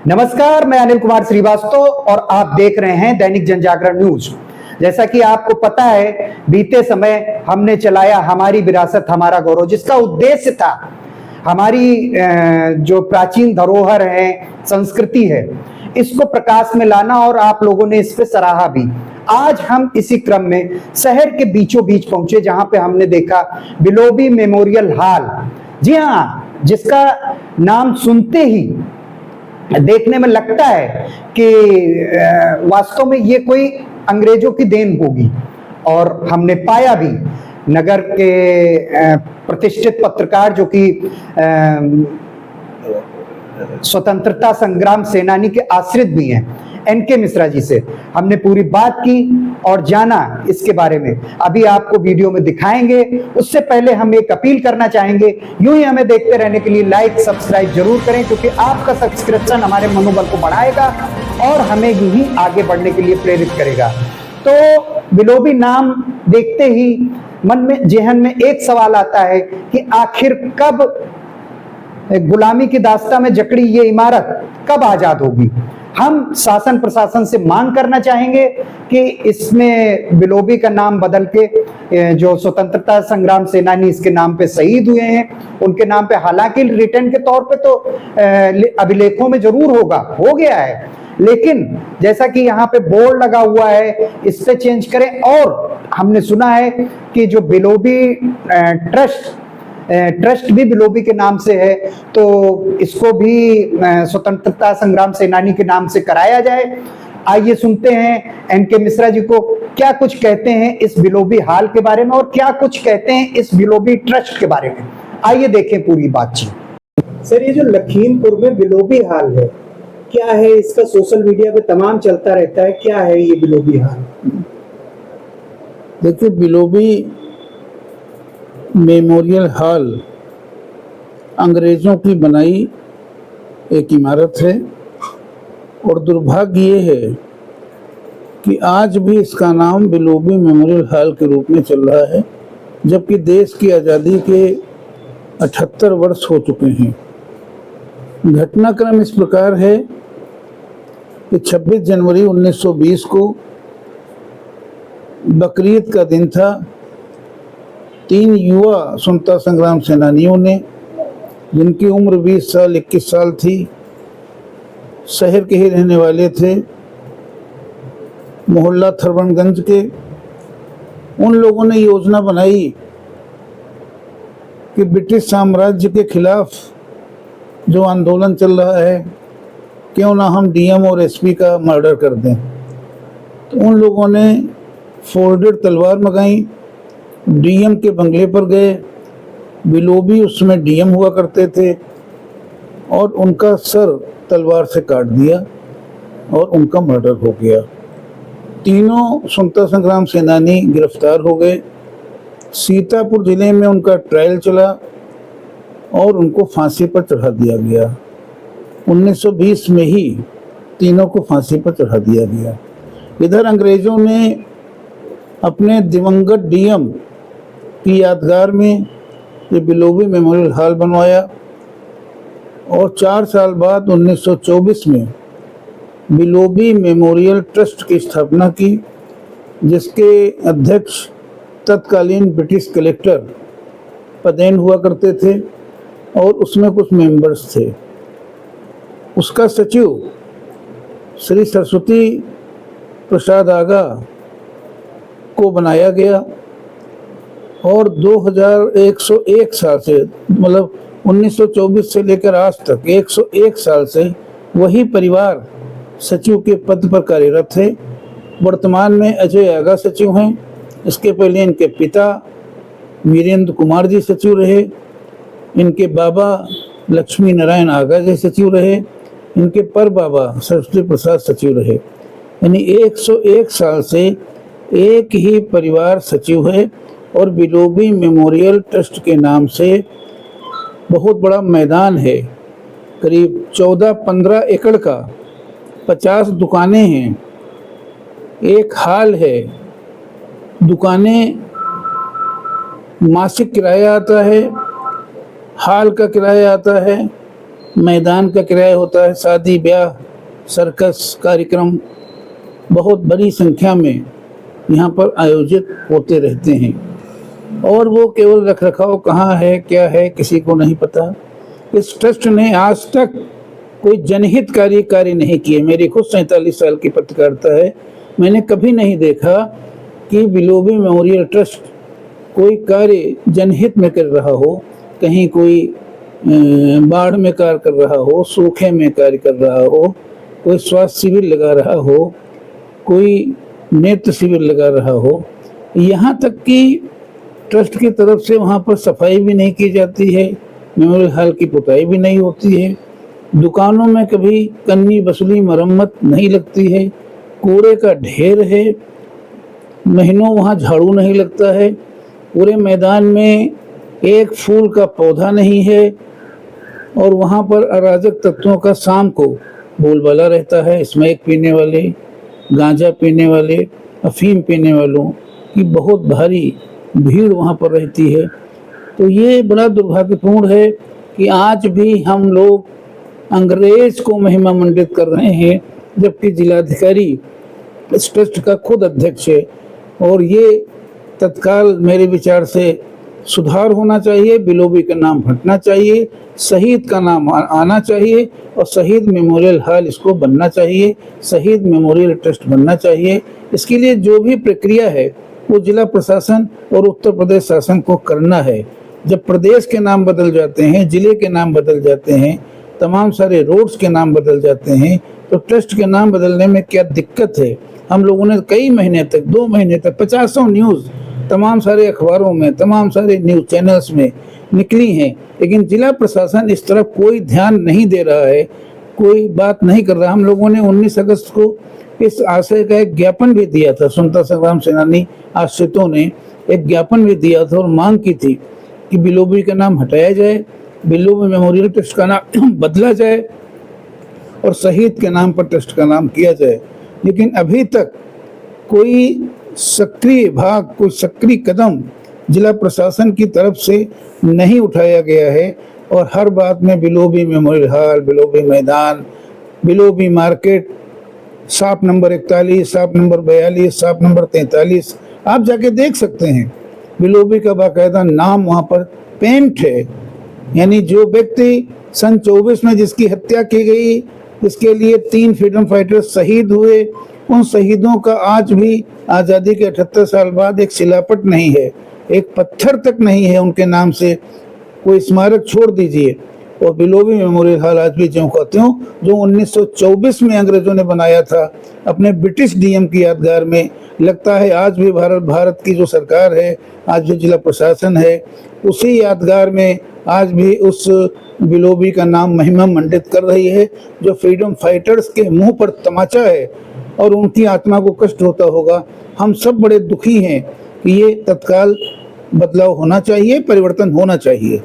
नमस्कार, मैं अनिल कुमार श्रीवास्तव और आप देख रहे हैं दैनिक जनजागरण न्यूज। जैसा कि आपको पता है, बीते समय हमने चलाया हमारी विरासत हमारा गौरव, जिसका उद्देश्य था हमारी जो प्राचीन धरोहर है, संस्कृति है, इसको प्रकाश में लाना और आप लोगों ने इस पे सराहा भी। आज हम इसी क्रम में शहर के बीचों बीच पहुंचे, जहां पे हमने देखा बिलोबी मेमोरियल हॉल। जी हाँ, जिसका नाम सुनते ही देखने में लगता है कि वास्तव में ये कोई अंग्रेजों की देन होगी, और हमने पाया भी। नगर के प्रतिष्ठित पत्रकार जो कि स्वतंत्रता संग्राम सेनानी के आश्रित भी हैं, एनके मिश्रा जी से हमने पूरी बात की और जाना इसके बारे में। अभी आपको वीडियो में दिखाएंगे। उससे पहले हम एक अपील करना चाहेंगे, यूं ही हमें देखते रहने के लिए लाइक सब्सक्राइब जरूर करें, क्योंकि आपका सब्सक्रिप्शन हमारे मनोबल को बढ़ाएगा और हमें ही आगे बढ़ने के लिए प्रेरित करेगा। तो बिलोबी नाम देखते ही मन में, जेहन में एक सवाल आता है कि आखिर कब गुलामी की दास्ता में जकड़ी ये इमारत कब आजाद होगी। हम शासन प्रशासन से मांग करना चाहेंगे कि इसमें बिलोबी का नाम बदल के जो स्वतंत्रता संग्राम सेनानी इसके नाम पे शहीद हुए हैं उनके नाम पे, हालांकि रिटर्न के तौर पे तो अभिलेखों में जरूर होगा, हो गया है, लेकिन जैसा कि यहाँ पे बोर्ड लगा हुआ है, इससे चेंज करें। और हमने सुना है कि जो बिलोबी ट्रस्ट भी बिलोबी के नाम से है, तो इसको भी स्वतंत्रता संग्राम सेनानी के नाम से कराया जाए। आइए सुनते हैं एनके मिश्रा जी को क्या कुछ कहते हैं इस बिलोबी हॉल के बारे में और क्या कुछ कहते हैं इस बिलोबी ट्रस्ट के बारे में। आइए देखें पूरी बातचीत। सर, ये जो लखीमपुर में बिलोबी हॉल है, क्या है इसका? सोशल मीडिया पे तमाम चलता रहता है, क्या है ये बिलोबी हॉल? देखिए, बिलोबी मेमोरियल हॉल अंग्रेजों की बनाई एक इमारत है, और दुर्भाग्य ये है कि आज भी इसका नाम बिलोबी मेमोरियल हॉल के रूप में चल रहा है, जबकि देश की आज़ादी के 78 वर्ष हो चुके हैं। घटनाक्रम इस प्रकार है कि 26 जनवरी 1920 को बकरीद का दिन था। 3 युवा स्वतंत्रता संग्राम सेनानियों ने, जिनकी उम्र 20 साल 21 साल थी, शहर के ही रहने वाले थे, मोहल्ला थरवनगंज के, उन लोगों ने योजना बनाई कि ब्रिटिश साम्राज्य के खिलाफ जो आंदोलन चल रहा है, क्यों ना हम डीएम और एसपी का मर्डर कर दें। तो उन लोगों ने फोल्डेड तलवार मंगाई, डीएम के बंगले पर गए। बिलोबी उसमें डीएम हुआ करते थे, और उनका सर तलवार से काट दिया और उनका मर्डर हो गया। तीनों स्वतंत्रता संग्राम सेनानी गिरफ्तार हो गए। सीतापुर जिले में उनका ट्रायल चला और उनको फांसी पर चढ़ा दिया गया। 1920 में ही तीनों को फांसी पर चढ़ा दिया गया। इधर अंग्रेजों ने अपने दिवंगत डीएम की यादगार में ये बिलोबी मेमोरियल हॉल बनवाया, और 4 साल बाद 1924 में बिलोबी मेमोरियल ट्रस्ट की स्थापना की, जिसके अध्यक्ष तत्कालीन ब्रिटिश कलेक्टर पदेन हुआ करते थे, और उसमें कुछ मेंबर्स थे। उसका सचिव श्री सरस्वती प्रसाद आगा को बनाया गया, और 2101 साल से, मतलब 1924 से लेकर आज तक 101 साल से वही परिवार सचिव के पद पर कार्यरत थे। वर्तमान में अजय आगा सचिव हैं। इसके पहले इनके पिता वीरेंद्र कुमार जी सचिव रहे, इनके बाबा लक्ष्मी नारायण आगा जी सचिव रहे, इनके पर बाबा सरस्वती प्रसाद सचिव रहे। यानी 101 साल से एक ही परिवार सचिव है, और बिलोबी मेमोरियल ट्रस्ट के नाम से बहुत बड़ा मैदान है, करीब 14-15 एकड़ का, 50 दुकानें हैं, एक हॉल है। दुकानें मासिक किराया आता है, हॉल का किराया आता है, मैदान का किराया होता है, शादी ब्याह सर्कस कार्यक्रम बहुत बड़ी संख्या में यहाँ पर आयोजित होते रहते हैं और वो केवल रख रखाव कहाँ है क्या है किसी को नहीं पता। इस ट्रस्ट ने आज तक कोई जनहितकारी कार्य नहीं किए। मेरी खुद 47 साल की पत्रकारिता है, मैंने कभी नहीं देखा कि बिलोबी मेमोरियल ट्रस्ट कोई कार्य जनहित में कर रहा हो, कहीं कोई बाढ़ में कार्य कर रहा हो, सूखे में कार्य कर रहा हो, कोई स्वास्थ्य शिविर लगा रहा हो, कोई नेत्र शिविर लगा रहा हो। यहाँ तक कि ट्रस्ट की तरफ से वहाँ पर सफाई भी नहीं की जाती है, मेमोरियल हॉल की पुताई भी नहीं होती है, दुकानों में कभी कन्नी वसूली मरम्मत नहीं लगती है, कूड़े का ढेर है, महीनों वहाँ झाड़ू नहीं लगता है, पूरे मैदान में एक फूल का पौधा नहीं है और वहाँ पर अराजक तत्वों का शाम को बोलबाला रहता है। स्मैक पीने वाले, गांजा पीने वाले, अफीम पीने वालों की बहुत भारी भीड़ वहाँ पर रहती है। तो ये बड़ा दुर्भाग्यपूर्ण है कि आज भी हम लोग अंग्रेज को महिमा मंडित कर रहे हैं, जबकि जिलाधिकारी इस ट्रस्ट का खुद अध्यक्ष है। और ये तत्काल मेरे विचार से सुधार होना चाहिए, बिलोबी का नाम हटना चाहिए, शहीद का नाम आना चाहिए और शहीद मेमोरियल हॉल इसको बनना चाहिए, शहीद मेमोरियल ट्रस्ट बनना चाहिए। इसके लिए जो भी प्रक्रिया है वो जिला प्रशासन और उत्तर प्रदेश शासन को करना है। जब प्रदेश के नाम बदल जाते हैं, जिले के नाम बदल जाते हैं, तमाम सारे रोड्स के नाम बदल जाते हैं, तो ट्रस्ट के नाम बदलने में क्या दिक्कत है। हम लोगों ने कई महीने तक, 2 महीने तक 50 न्यूज़ तमाम सारे अखबारों में, तमाम सारे न्यूज़ चैनल्स में निकली हैं, लेकिन जिला प्रशासन इस तरफ कोई ध्यान नहीं दे रहा है, कोई बात नहीं कर रहा। हम लोगों ने 19 अगस्त को इस आशय का एक ज्ञापन भी दिया था, स्वतंत्रता संग्राम सेनानी आश्रितों ने एक ज्ञापन भी दिया था और मांग की थी कि बिलोबी का नाम हटाया जाए, बिलोबी मेमोरियल ट्रस्ट का नाम बदला जाए और शहीद के नाम पर ट्रस्ट का नाम किया जाए। लेकिन अभी तक कोई सक्रिय भाग, कोई सक्रिय कदम जिला प्रशासन की तरफ से नहीं उठाया गया है और हर बात में बिलोबी मेमोरियल हॉल, बिलोबी मैदान, Bilobi market, shop number 41, shop number 42, shop number 43 आप जाके देख सकते हैं। बिलोबी का बाकायदा नाम वहाँ पर पेंट है, यानी जो व्यक्ति सन 24 में जिसकी हत्या की गई, जिसके लिए 3 फ्रीडम फाइटर्स शहीद हुए, उन शहीदों का आज भी आज़ादी के 78 साल बाद एक शिलापट नहीं है, एक पत्थर तक नहीं है उनके नाम से, कोई स्मारक छोड़ दीजिए। और बिलोबी मेमोरियल हॉल आज भी ज्यों का त्यों, जो 1924 में अंग्रेजों ने बनाया था अपने ब्रिटिश डीएम की यादगार में, लगता है आज भी भारत की जो सरकार है, आज जो जिला प्रशासन है, उसी यादगार में आज भी उस बिलोबी का नाम महिमा मंडित कर रही है, जो फ्रीडम फाइटर्स के मुंह पर तमाचा है और उनकी आत्मा को कष्ट होता होगा। हम सब बड़े दुखी हैं कि ये तत्काल बदलाव होना चाहिए, परिवर्तन होना चाहिए।